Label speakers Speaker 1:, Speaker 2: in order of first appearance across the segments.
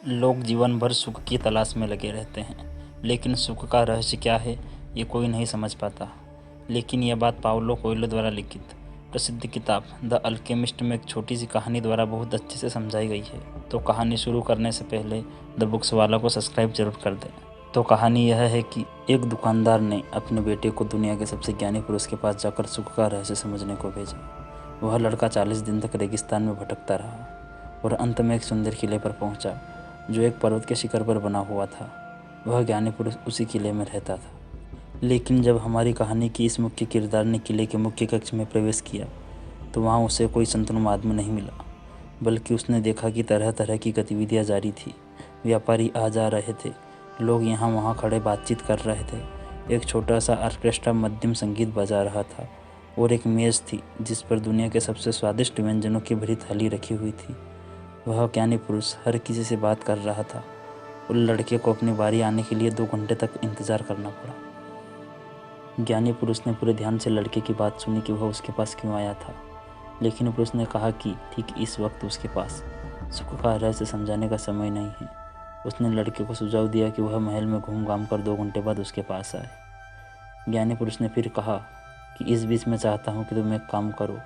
Speaker 1: लोग जीवन भर सुख की तलाश में लगे रहते हैं, लेकिन सुख का रहस्य क्या है ये कोई नहीं समझ पाता। लेकिन यह बात पाउलो कोएल्हो द्वारा लिखित प्रसिद्ध किताब द अल्केमिस्ट में एक छोटी सी कहानी द्वारा बहुत अच्छे से समझाई गई है। तो कहानी शुरू करने से पहले द बुक्स वाला को सब्सक्राइब जरूर कर दें। तो कहानी यह है कि एक दुकानदार ने अपने बेटे को दुनिया के सबसे ज्ञानी पुरुष के पास जाकर सुख का रहस्य समझने को भेजा। वह लड़का 40 दिन तक रेगिस्तान में भटकता रहा और अंत में एक सुंदर किले पर पहुंचा जो एक पर्वत के शिखर पर बना हुआ था। वह ज्ञानी पुरुष उसी किले में रहता था। लेकिन जब हमारी कहानी की इस मुख्य किरदार ने किले के मुख्य कक्ष में प्रवेश किया तो वहाँ उसे कोई संतनुमा आदमी नहीं मिला, बल्कि उसने देखा कि तरह तरह की गतिविधियाँ जारी थी। व्यापारी आ जा रहे थे, लोग यहाँ वहाँ खड़े बातचीत कर रहे थे। एक छोटा सा ऑर्केस्ट्रा मध्यम संगीत बजा रहा था और एक मेज़ थी जिस पर दुनिया के सबसे स्वादिष्ट व्यंजनों की भरी थाली रखी हुई थी। वह ज्ञानी पुरुष हर किसी से बात कर रहा था और लड़के को अपनी बारी आने के लिए 2 घंटे तक इंतज़ार करना पड़ा। ज्ञानी पुरुष ने पूरे ध्यान से लड़के की बात सुनी कि वह उसके पास क्यों आया था, लेकिन पुरुष ने कहा कि ठीक इस वक्त उसके पास सुख का रहस्य समझाने का समय नहीं है। उसने लड़के को सुझाव दिया कि वह महल में घूम घाम कर 2 घंटे बाद उसके पास आए। ज्ञानी पुरुष ने फिर कहा कि इस बीच मैं चाहता हूँ कि तुम एक काम करो।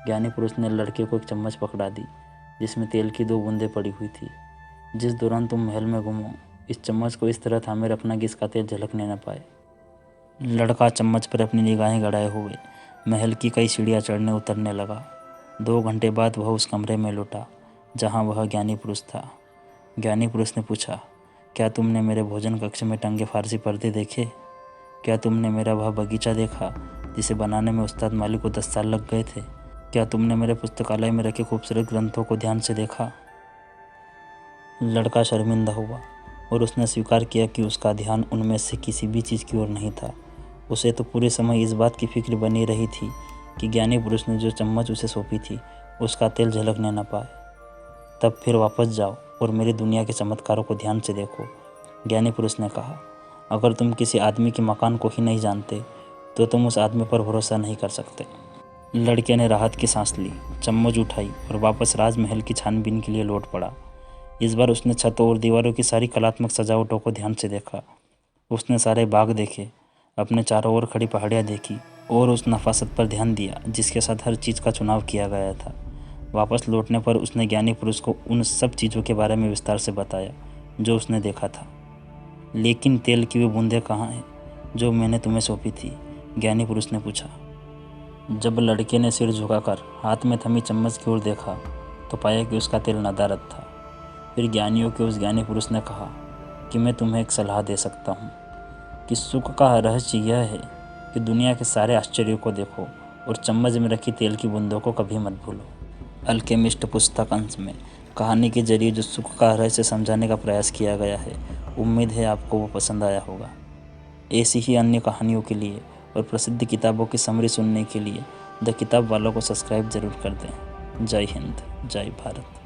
Speaker 1: ज्ञानी पुरुष ने लड़के को एक चम्मच पकड़ा दी जिसमें तेल की 2 बूंदें पड़ी हुई थी। जिस दौरान तुम महल में घूमो, इस चम्मच को इस तरह थामे रखना कि इसका तेल झलकने न पाए। लड़का चम्मच पर अपनी निगाहें गड़ाए हुए महल की कई सीढ़ियाँ चढ़ने उतरने लगा। 2 घंटे बाद वह उस कमरे में लौटा जहाँ वह ज्ञानी पुरुष था। ज्ञानी पुरुष ने पूछा, क्या तुमने मेरे भोजन कक्ष में टंगे फारसी पर्दे देखे? क्या तुमने मेरा वह बगीचा देखा जिसे बनाने में उस्ताद माली को 10 साल लग गए थे? क्या तुमने मेरे पुस्तकालय में रखे खूबसूरत ग्रंथों को ध्यान से देखा? लड़का शर्मिंदा हुआ और उसने स्वीकार किया कि उसका ध्यान उनमें से किसी भी चीज़ की ओर नहीं था। उसे तो पूरे समय इस बात की फिक्र बनी रही थी कि ज्ञानी पुरुष ने जो चम्मच उसे सौंपी थी उसका तेल झलकने न पाए। तब फिर वापस जाओ और मेरी दुनिया के चमत्कारों को ध्यान से देखो, ज्ञानी पुरुष ने कहा। अगर तुम किसी आदमी के मकान को ही नहीं जानते तो तुम उस आदमी पर भरोसा नहीं कर सकते। लड़के ने राहत की सांस ली, चम्मच उठाई और वापस राजमहल की छानबीन के लिए लौट पड़ा। इस बार उसने छतों और दीवारों की सारी कलात्मक सजावटों को ध्यान से देखा। उसने सारे बाग देखे, अपने चारों ओर खड़ी पहाड़ियाँ देखी और उस नफासत पर ध्यान दिया जिसके साथ हर चीज़ का चुनाव किया गया था। वापस लौटने पर उसने ज्ञानी पुरुष को उन सब चीज़ों के बारे में विस्तार से बताया जो उसने देखा था। लेकिन तेल की वो बूंदें कहाँ हैं जो मैंने तुम्हें सौंपी थी? ज्ञानी पुरुष ने पूछा। जब लड़के ने सिर झुकाकर हाथ में थमी चम्मच की ओर देखा तो पाया कि उसका तेल नदारद था। फिर ज्ञानियों के उस ज्ञानी पुरुष ने कहा कि मैं तुम्हें एक सलाह दे सकता हूँ कि सुख का रहस्य यह है कि दुनिया के सारे आश्चर्यों को देखो और चम्मच में रखी तेल की बूंदों को कभी मत भूलो। अल्केमिस्ट पुस्तक अंश में कहानी के जरिए जो सुख का रहस्य समझाने का प्रयास किया गया है, उम्मीद है आपको वो पसंद आया होगा। ऐसी ही अन्य कहानियों के लिए और प्रसिद्ध किताबों की समरी सुनने के लिए द किताब वालों को सब्सक्राइब जरूर कर दें। जय हिंद, जय भारत।